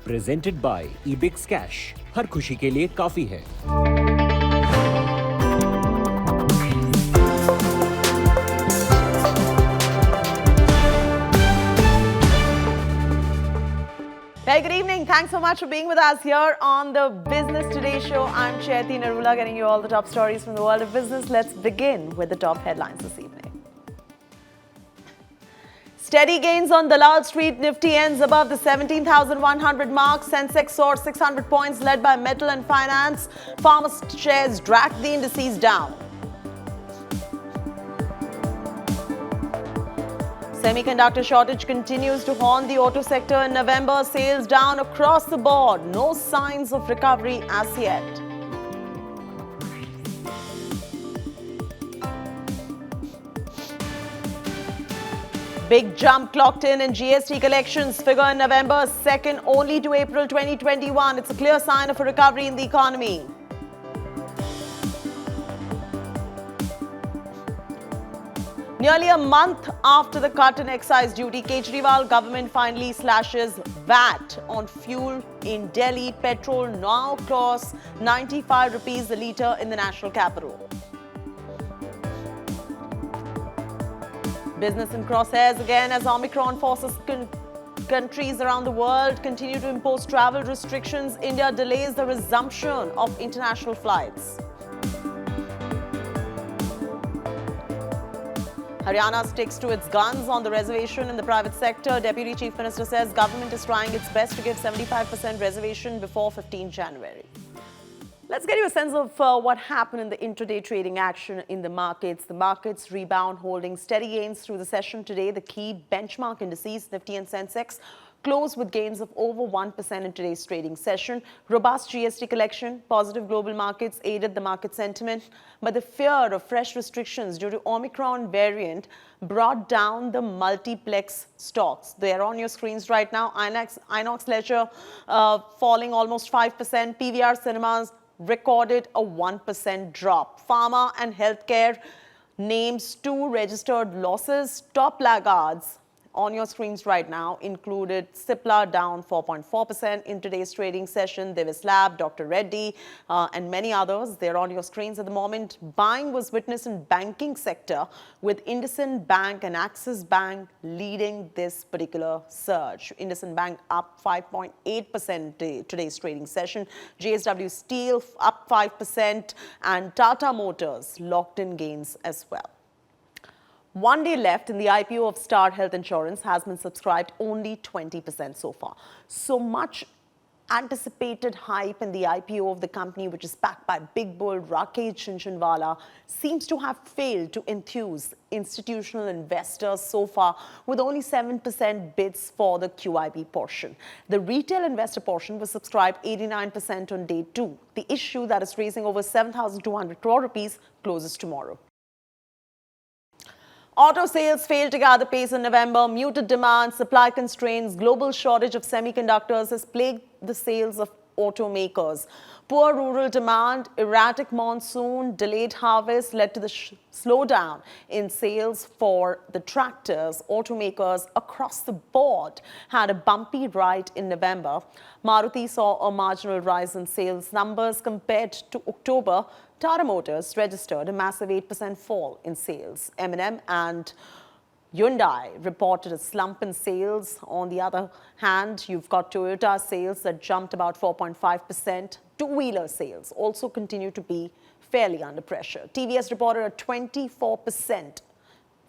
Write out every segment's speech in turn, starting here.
Presented by Ebix Cash. हर खुशी के लिए काफी है। Hey, good evening. Thanks so much for being with us here on the Business Today show. I'm Chairti Narula, getting you all the top stories from the world of business. Let's begin with the top headlines this evening. Steady gains on Dalal Street. Nifty ends above the 17,100 mark. Sensex soared 600 points, led by metal and finance. Pharma shares dragged the indices down. Semiconductor shortage continues to haunt the auto sector in November. Sales down across the board. No signs of recovery as yet. Big jump clocked in GST collections. Figure in November, second only to April 2021. It's a clear sign of a recovery in the economy. Nearly a month after the cut in excise duty, Kejriwal government finally slashes VAT on fuel in Delhi. Petrol now costs 95 rupees a litre in the national capital. Business in crosshairs again as Omicron forces countries around the world continue to impose travel restrictions. India delays the resumption of international flights. Haryana sticks to its guns on the reservation in the private sector. Deputy Chief Minister says government is trying its best to give 75% reservation before 15 January. Let's get you a sense of what happened in the intraday trading action in the markets. The markets rebound, holding steady gains through the session today. The key benchmark indices, Nifty and Sensex, closed with gains of over 1% in today's trading session. Robust GST collection, positive global markets aided the market sentiment, but the fear of fresh restrictions due to Omicron variant brought down the multiplex stocks. They're on your screens right now. Inox Leisure falling almost 5%. PVR Cinemas recorded a 1% drop. Pharma and healthcare names 2 registered losses. Top laggards on your screens right now included Cipla down 4.4% in today's trading session. Divis Lab, Dr. Reddy, and many others. They're on your screens at the moment. Buying was witnessed in banking sector with IndusInd Bank and Axis Bank leading this particular surge. IndusInd Bank up 5.8% today's trading session. JSW Steel up 5% and Tata Motors locked in gains as well. One day left in the IPO of Star Health Insurance has been subscribed only 20% so far. So much anticipated hype in the IPO of the company, which is backed by big bull Rakesh Jhunjhunwala, seems to have failed to enthuse institutional investors so far, with only 7% bids for the QIB portion. The retail investor portion was subscribed 89% on day 2. The issue that is raising over 7,200 crore rupees closes tomorrow. Auto sales failed to gather pace in November. Muted demand, supply constraints, global shortage of semiconductors has plagued the sales of automakers. Poor rural demand, erratic monsoon, delayed harvest led to the slowdown in sales for the tractors. Automakers across the board had a bumpy ride in November. Maruti saw a marginal rise in sales numbers compared to October. Tata Motors registered a massive 8% fall in sales. M&M and Hyundai reported a slump in sales. On the other hand, you've got Toyota sales that jumped about 4.5%. Two-wheeler sales also continue to be fairly under pressure. TVS reported a 24%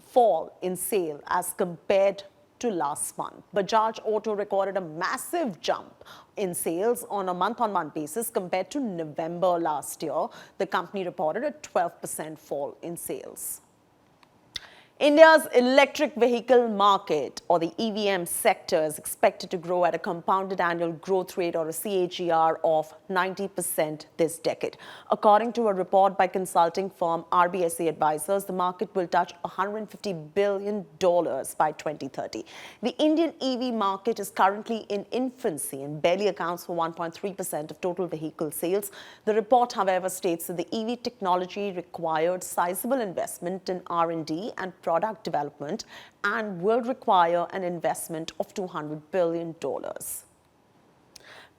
fall in sale as compared to last month. Bajaj Auto recorded a massive jump in sales on a month-on-month basis compared to November last year. The company reported a 12% fall in sales. India's electric vehicle market, or the EVM sector, is expected to grow at a compounded annual growth rate, or a CAGR, of 90% this decade. According to a report by consulting firm RBSA Advisors, the market will touch $150 billion by 2030. The Indian EV market is currently in infancy and barely accounts for 1.3% of total vehicle sales. The report, however, states that the EV technology required sizable investment in R&D and product development and will require an investment of $200 billion.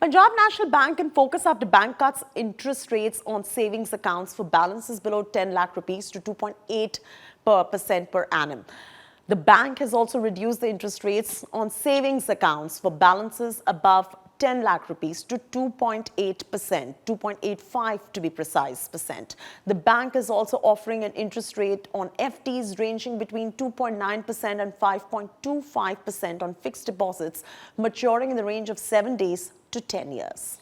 Punjab National Bank can focus after bank cuts interest rates on savings accounts for balances below 10 lakh rupees to 2.8% per annum. The bank has also reduced the interest rates on savings accounts for balances above 10 lakh rupees to 2.8%, 2.85 to be precise percent. The bank is also offering an interest rate on FDs ranging between 2.9% and 5.25% on fixed deposits maturing in the range of 7 days to 10 years.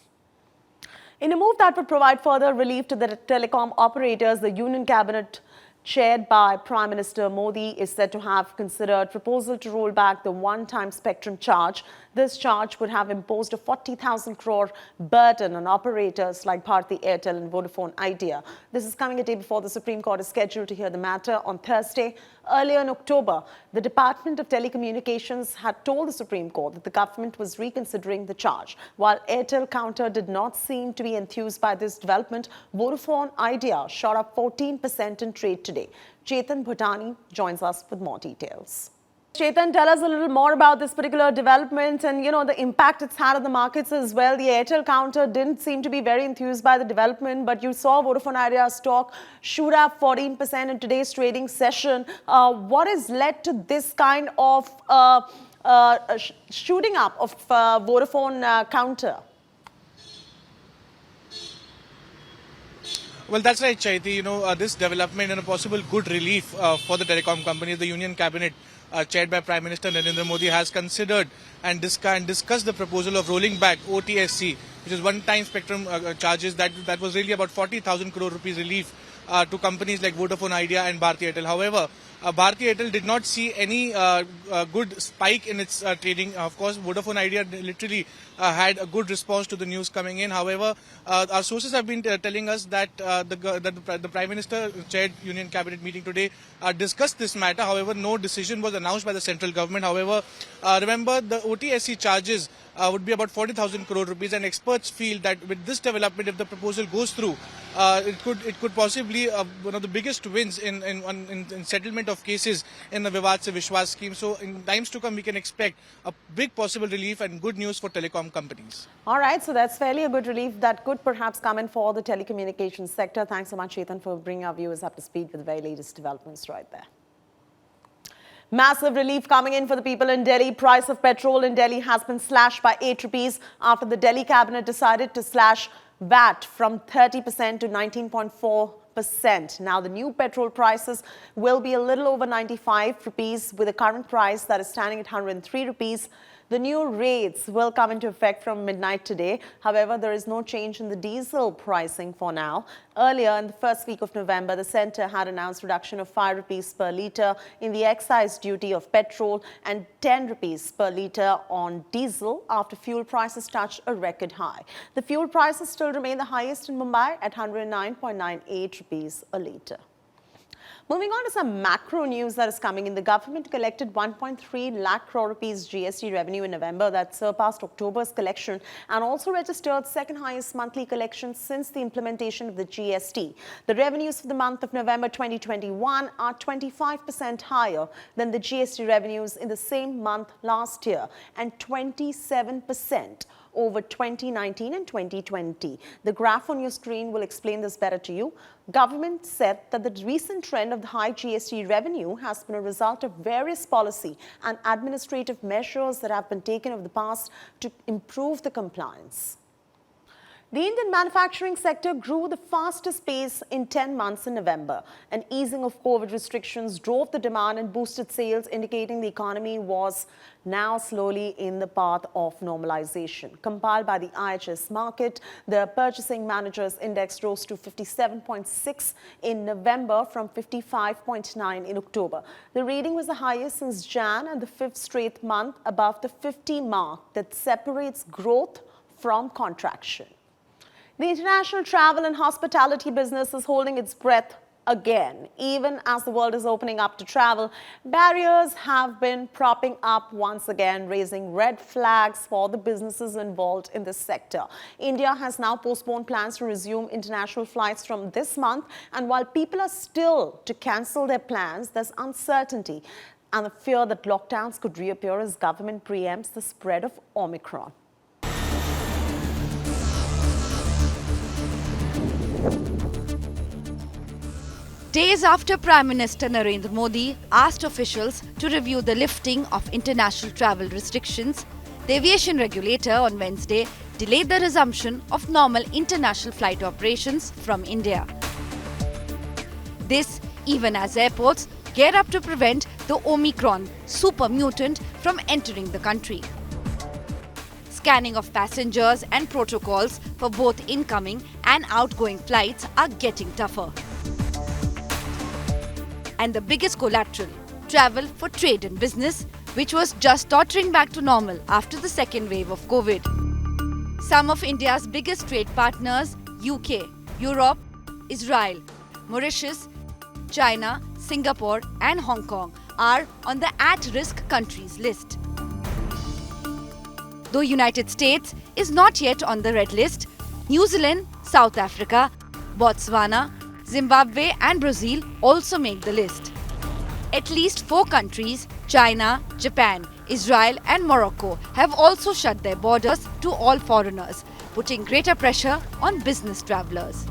In a move that would provide further relief to the telecom operators, the Union Cabinet chaired by Prime Minister Modi is said to have considered proposal to roll back the one-time spectrum charge. This charge would have imposed a 40,000 crore burden on operators like Bharti Airtel and Vodafone Idea. This is coming a day before the Supreme Court is scheduled to hear the matter on Thursday. Earlier in October, the Department of Telecommunications had told the Supreme Court that the government was reconsidering the charge. While Airtel counter did not seem to be enthused by this development, Vodafone Idea shot up 14% in trade today. Chetan Bhutani joins us with more details. Chetan, tell us a little more about this particular development and, the impact it's had on the markets as well. The Airtel counter didn't seem to be very enthused by the development, but you saw Vodafone Idea stock shoot up 14% in today's trading session. What has led to this kind of shooting up of Vodafone counter? Well, that's right, Chaiti. This development and a possible good relief for the telecom companies, the Union Cabinet, chaired by Prime Minister Narendra Modi, has considered and discussed the proposal of rolling back OTSC, which is one-time spectrum charges. That was really about 40,000 crore rupees relief to companies like Vodafone Idea and Bharti Airtel. However, Bharti Airtel did not see any good spike in its trading. Of course, Vodafone Idea literally had a good response to the news coming in. However, our sources have been telling us that the Prime Minister chaired Union Cabinet meeting today discussed this matter. However, no decision was announced by the central government. However, remember, the OTSC charges would be about 40,000 crore rupees, and experts feel that with this development, if the proposal goes through, it could possibly one of the biggest wins in settlement of cases in the Vivad Se Vishwas scheme. So in times to come, we can expect a big possible relief and good news for telecom companies. All right, so that's fairly a good relief that could perhaps come in for the telecommunications sector. Thanks so much, Chetan, for bringing our viewers up to speed with the very latest developments right there. Massive relief coming in for the people in Delhi. Price of petrol in Delhi has been slashed by 8 rupees after the Delhi cabinet decided to slash VAT from 30% to 19.4%. Now, the new petrol prices will be a little over 95 rupees with a current price that is standing at 103 rupees. The new rates will come into effect from midnight today. However, there is no change in the diesel pricing for now. Earlier, in the first week of November, the centre had announced reduction of 5 rupees per litre in the excise duty of petrol and 10 rupees per litre on diesel after fuel prices touched a record high. The fuel prices still remain the highest in Mumbai at 109.98 rupees a litre. Moving on to some macro news that is coming in. The government collected 1.3 lakh crore rupees GST revenue in November. That surpassed October's collection and also registered second highest monthly collection since the implementation of the GST. The revenues for the month of November 2021 are 25% higher than the GST revenues in the same month last year and 27% over 2019 and 2020. The graph on your screen will explain this better to you. Government said that the recent trend of the high GST revenue has been a result of various policy and administrative measures that have been taken over the past to improve the compliance. The Indian manufacturing sector grew the fastest pace in 10 months in November. An easing of COVID restrictions drove the demand and boosted sales, indicating the economy was now slowly in the path of normalization. Compiled by the IHS market, the Purchasing Managers Index rose to 57.6 in November from 55.9 in October. The reading was the highest since Jan and the fifth straight month above the 50 mark that separates growth from contraction. The international travel and hospitality business is holding its breath again. Even as the world is opening up to travel, barriers have been propping up once again, raising red flags for the businesses involved in this sector. India has now postponed plans to resume international flights from this month, and while people are still to cancel their plans, there's uncertainty and the fear that lockdowns could reappear as government preempts the spread of Omicron. Days after Prime Minister Narendra Modi asked officials to review the lifting of international travel restrictions, the aviation regulator on Wednesday delayed the resumption of normal international flight operations from India. This even as airports gear up to prevent the Omicron super mutant from entering the country. Scanning of passengers and protocols for both incoming and outgoing flights are getting tougher. And the biggest collateral, travel for trade and business, which was just tottering back to normal after the second wave of COVID. Some of India's biggest trade partners, UK, Europe, Israel, Mauritius, China, Singapore and Hong Kong, are on the at-risk countries list. Though United States is not yet on the red list, New Zealand, South Africa, Botswana, Zimbabwe and Brazil also make the list. At least 4 countries, China, Japan, Israel and Morocco, have also shut their borders to all foreigners, putting greater pressure on business travellers.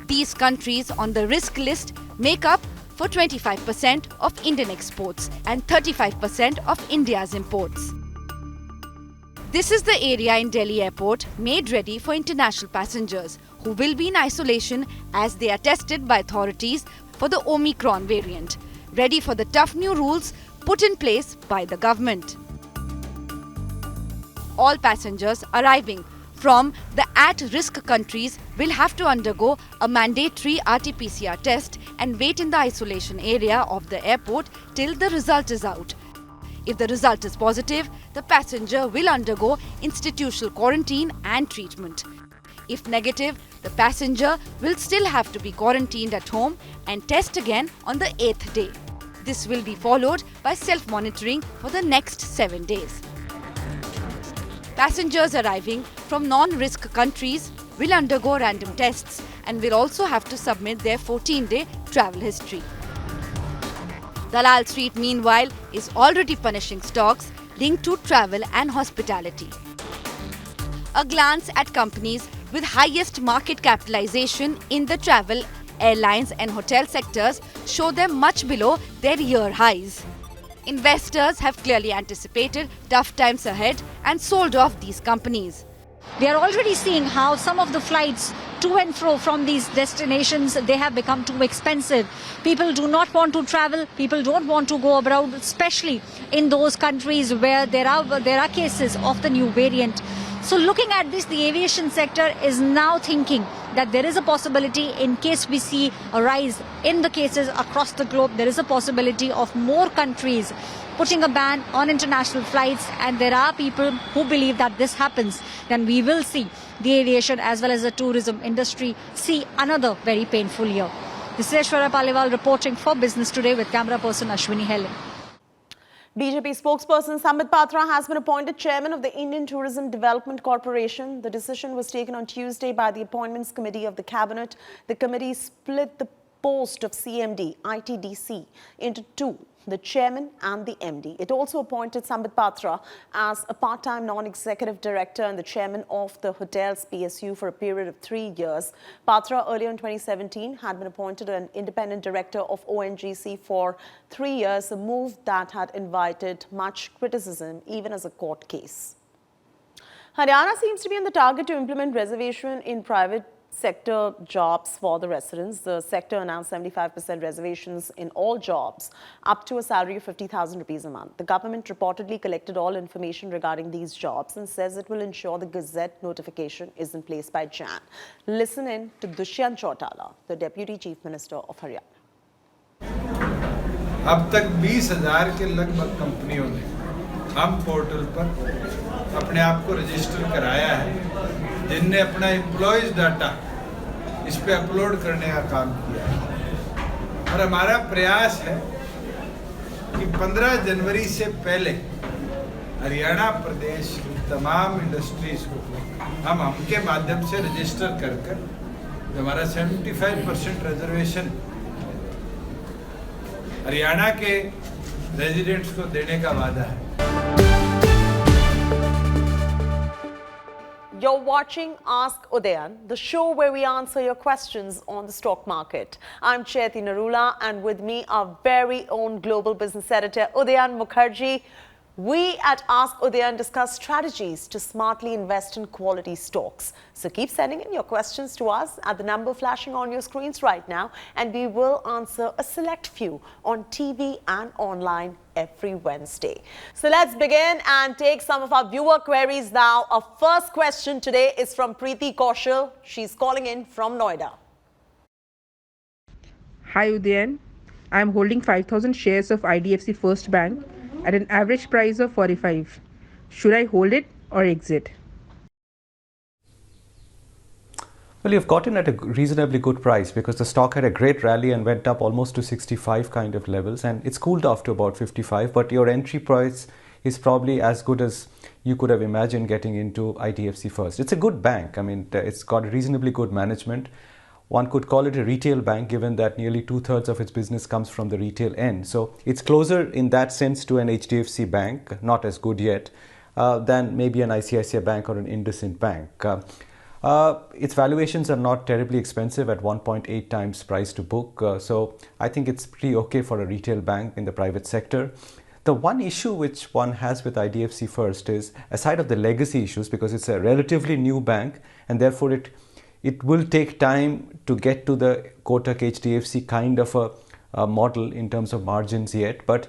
These countries on the risk list make up for 25% of Indian exports and 35% of India's imports. This is the area in Delhi airport made ready for international passengers who will be in isolation as they are tested by authorities for the Omicron variant, ready for the tough new rules put in place by the government. All passengers arriving from the at-risk countries will have to undergo a mandatory RT-PCR test and wait in the isolation area of the airport till the result is out. If the result is positive, the passenger will undergo institutional quarantine and treatment. If negative, the passenger will still have to be quarantined at home and test again on the 8th day. This will be followed by self-monitoring for the next 7 days. Passengers arriving from non-risk countries will undergo random tests and will also have to submit their 14-day travel history. Dalal Street, meanwhile, is already punishing stocks linked to travel and hospitality. A glance at companies with highest market capitalization in the travel, airlines and hotel sectors show them much below their year highs. Investors have clearly anticipated tough times ahead and sold off these companies. We are already seeing how some of the flights to and fro from these destinations, they have become too expensive. People do not want to travel. People don't want to go abroad, especially in those countries where there are cases of the new variant. So looking at this, the aviation sector is now thinking that there is a possibility, in case we see a rise in the cases across the globe, there is a possibility of more countries putting a ban on international flights, and there are people who believe that this happens, then we will see the aviation as well as the tourism industry see another very painful year. This is Aishwarya Paliwal reporting for Business Today with camera person Ashwini Helen. BJP spokesperson Sambit Patra has been appointed chairman of the Indian Tourism Development Corporation. The decision was taken on Tuesday by the Appointments Committee of the Cabinet. The committee split the post of CMD, ITDC, into 2, the chairman and the MD. It also appointed Sambit Patra as a part-time non-executive director and the chairman of the Hotels PSU for a period of 3 years. Patra earlier in 2017 had been appointed an independent director of ONGC for 3 years, a move that had invited much criticism even as a court case. Haryana seems to be on the target to implement reservation in private sector jobs for the residents. The sector announced 75% reservations in all jobs up to a salary of 50,000 rupees a month. The government reportedly collected all information regarding these jobs and says it will ensure the gazette notification is in place by Jan. Listen in to Dushyant Chautala, the Deputy Chief Minister of Haryana. अब तक 20,000 के लगभग कंपनियों ने हम portal पर अपने आप को रजिस्टर कराया है, जिनने अपना एम्प्लॉयज डाटा इस पे अपलोड करने का काम किया है। और हमारा प्रयास है कि 15 जनवरी से पहले हरियाणा प्रदेश की तमाम इंडस्ट्रीज को हम उनके माध्यम से रजिस्टर कर हमारा 75% रिजर्वेशन हरियाणा के रेजिडेंट्स को देने का वादा है। You're watching Ask Udayan, the show where we answer your questions on the stock market. I'm Chaiti Narula, and with me, our very own global business editor, Udayan Mukherjee. We at Ask Udayan discuss strategies to smartly invest in quality stocks. So keep sending in your questions to us at the number flashing on your screens right now, and we will answer a select few on TV and online every Wednesday. So let's begin and take some of our viewer queries now. Our first question today is from Preeti Kaushal. She's calling in from Noida. Hi Udayan, I am holding 5,000 shares of IDFC First Bank at an average price of 45. Should I hold it or exit? Well, you've gotten at a reasonably good price because the stock had a great rally and went up almost to 65 kind of levels, and it's cooled off to about 55, but your entry price is probably as good as you could have imagined getting into IDFC First. It's a good bank. I mean, it's got a reasonably good management. One could call it a retail bank given that nearly 2/3 of its business comes from the retail end. So it's closer in that sense to an HDFC bank, not as good yet, than maybe an ICICI bank or an IndusInd bank. Its valuations are not terribly expensive at 1.8 times price to book. So I think it's pretty okay for a retail bank in the private sector. The one issue which one has with IDFC First is, aside of the legacy issues, because it's a relatively new bank and therefore it will take time to get to the Kotak HDFC kind of a model in terms of margins yet. But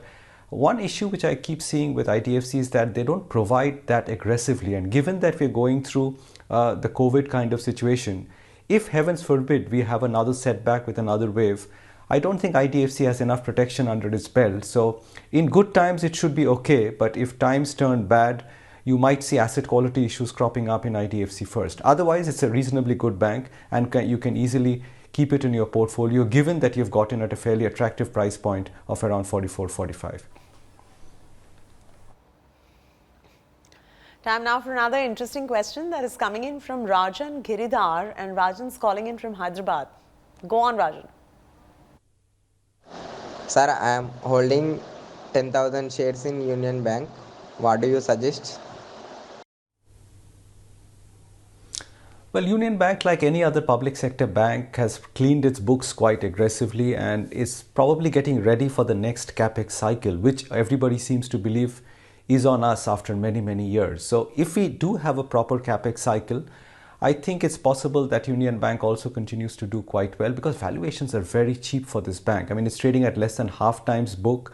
one issue which I keep seeing with IDFC is that they don't provide that aggressively. And given that we're going through the COVID kind of situation, if heavens forbid we have another setback with another wave, I don't think IDFC has enough protection under its belt. So in good times it should be okay, but if times turn bad, you might see asset quality issues cropping up in IDFC First. Otherwise, it's a reasonably good bank and you can easily keep it in your portfolio given that you've gotten at a fairly attractive price point of around 44, 45. Time now for another interesting question that is coming in from Rajan Giridhar, and Rajan's calling in from Hyderabad. Go on, Rajan. Sir, I am holding 10,000 shares in Union Bank. What do you suggest? Well, Union Bank, like any other public sector bank, has cleaned its books quite aggressively and is probably getting ready for the next capex cycle, which everybody seems to believe is on us after many, many years. So if we do have a proper capex cycle, I think it's possible that Union Bank also continues to do quite well because valuations are very cheap for this bank. I mean, it's trading at less than half times book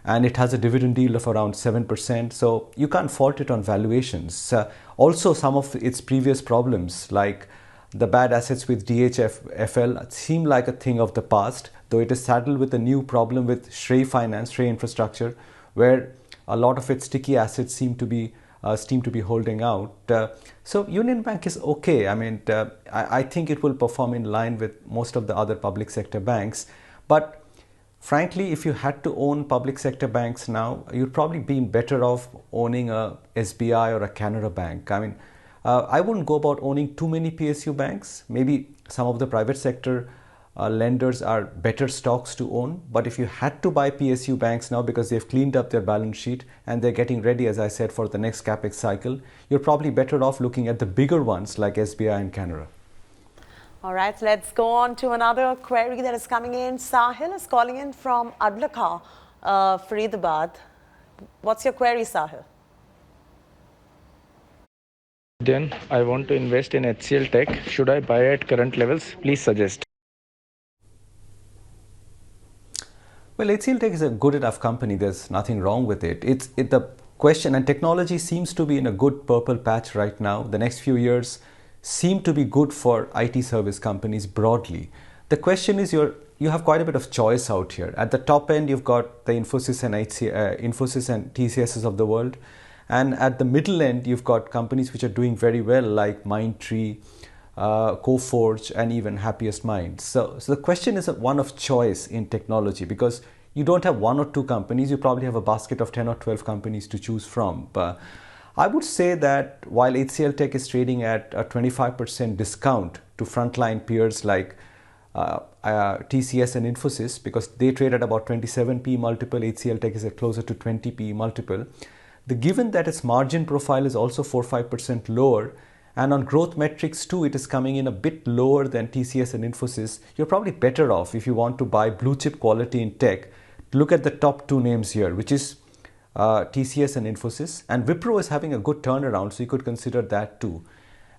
and it has a dividend yield of around 7%. So you can't fault it on valuations. Also, some of its previous problems like the bad assets with DHFL seem like a thing of the past, though it is saddled with a new problem with Shrey Finance, Shrey Infrastructure, where a lot of its sticky assets seem to be holding out. So Union Bank is okay. I mean, I think it will perform in line with most of the other public sector banks. But frankly, if you had to own public sector banks now, you'd probably be better off owning a SBI or a Canara Bank. I mean, I wouldn't go about owning too many PSU banks. Maybe some of the private sector lenders are better stocks to own. But if you had to buy PSU banks now because they've cleaned up their balance sheet and they're getting ready, as I said, for the next capex cycle, you're probably better off looking at the bigger ones like SBI and Canara. All right, let's go on to another query that is coming in. Sahil is calling in from Adlakha, Faridabad. What's your query, Sahil? Then I want to invest in HCL Tech. Should I buy at current levels? Please suggest. Well, HCL Tech is a good enough company. There's nothing wrong with it. The question, and technology seems to be in a good purple patch right now. The next few years seem to be good for IT service companies broadly. The question is you have quite a bit of choice out here. At the top end, you've got the Infosys and TCSs of the world. And at the middle end, you've got companies which are doing very well like Mindtree, Coforge, and even Happiest Minds. So the question is one of choice in technology because you don't have one or two companies. You probably have a basket of 10 or 12 companies to choose from. I would say that while HCL Tech is trading at a 25% discount to frontline peers like TCS and Infosys, because they trade at about 27p multiple, HCL Tech is at closer to 20p multiple. Given that its margin profile is also 4-5% lower And on growth metrics too, it is coming in a bit lower than TCS and Infosys. You're probably better off if you want to buy blue chip quality in tech. Look at the top two names here, which is TCS and Infosys. And Wipro is having a good turnaround, so you could consider that too.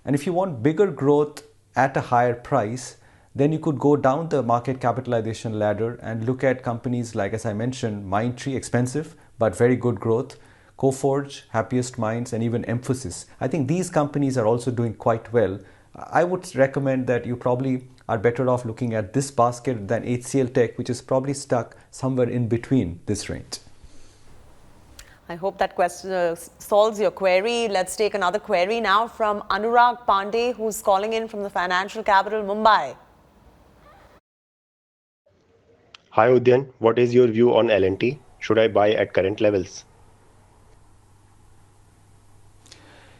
And if you want bigger growth at a higher price, then you could go down the market capitalization ladder and look at companies like, as I mentioned, Mindtree, expensive but very good growth, Coforge, Happiest Minds, and even Emphasis. I think these companies are also doing quite well. I would recommend that you probably are better off looking at this basket than HCL Tech, which is probably stuck somewhere in between this range. I hope that question solves your query. Let's take another query now from Anurag Pandey, who's calling in from the financial capital, Mumbai. Hi Udayan, what is your view on L&T? Should I buy at current levels?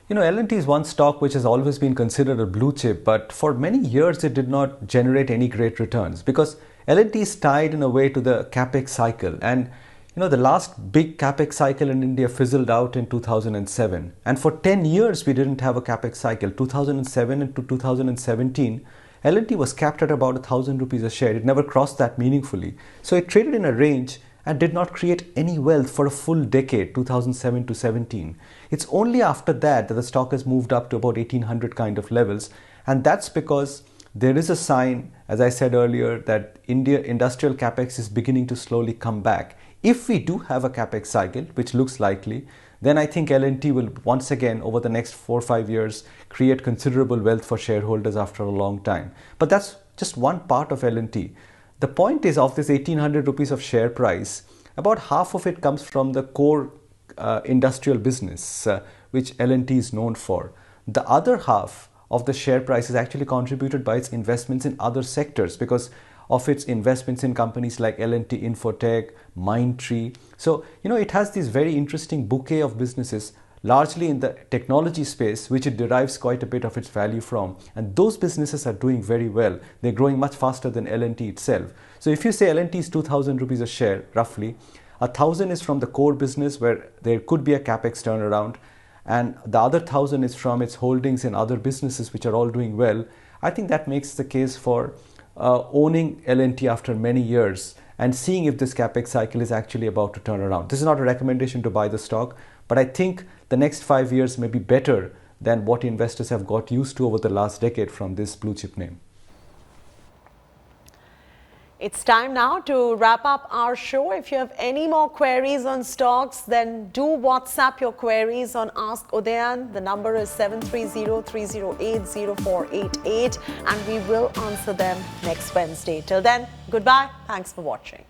You know, L&T is one stock which has always been considered a blue chip, but for many years it did not generate any great returns because L&T is tied in a way to the capex cycle. And you know, the last big capex cycle in India fizzled out in 2007. And for 10 years we didn't have a capex cycle. 2007 and to 2017, L&T was capped at about 1,000 rupees a share. It never crossed that meaningfully. So it traded in a range and did not create any wealth for a full decade, 2007 to 17. It's only after that that the stock has moved up to about 1800 kind of levels. And that's because there is a sign, as I said earlier, that India industrial capex is beginning to slowly come back. If we do have a capex cycle, which looks likely, then I think L&T will once again over the next 4 or 5 years create considerable wealth for shareholders after a long time. But that's just one part of L&T. The point is, of this 1800 rupees of share price, about half of it comes from the core industrial business, which L&T is known for. The other half of the share price is actually contributed by its investments in other sectors because of its investments in companies like L&T Infotech, Mindtree. So, you know, it has this very interesting bouquet of businesses, largely in the technology space, which it derives quite a bit of its value from. And those businesses are doing very well. They're growing much faster than L&T itself. So if you say L&T is 2,000 rupees a share, roughly, 1,000 is from the core business where there could be a capex turnaround, and the other 1,000 is from its holdings in other businesses which are all doing well. I think that makes the case for owning L&T after many years and seeing if this capex cycle is actually about to turn around. This is not a recommendation to buy the stock, but I think the next 5 years may be better than what investors have got used to over the last decade from this blue chip name. It's time now to wrap up our show. If you have any more queries on stocks, then do WhatsApp your queries on Ask Udayan. The number is 730-308-0488 and we will answer them next Wednesday. Till then, goodbye. Thanks for watching.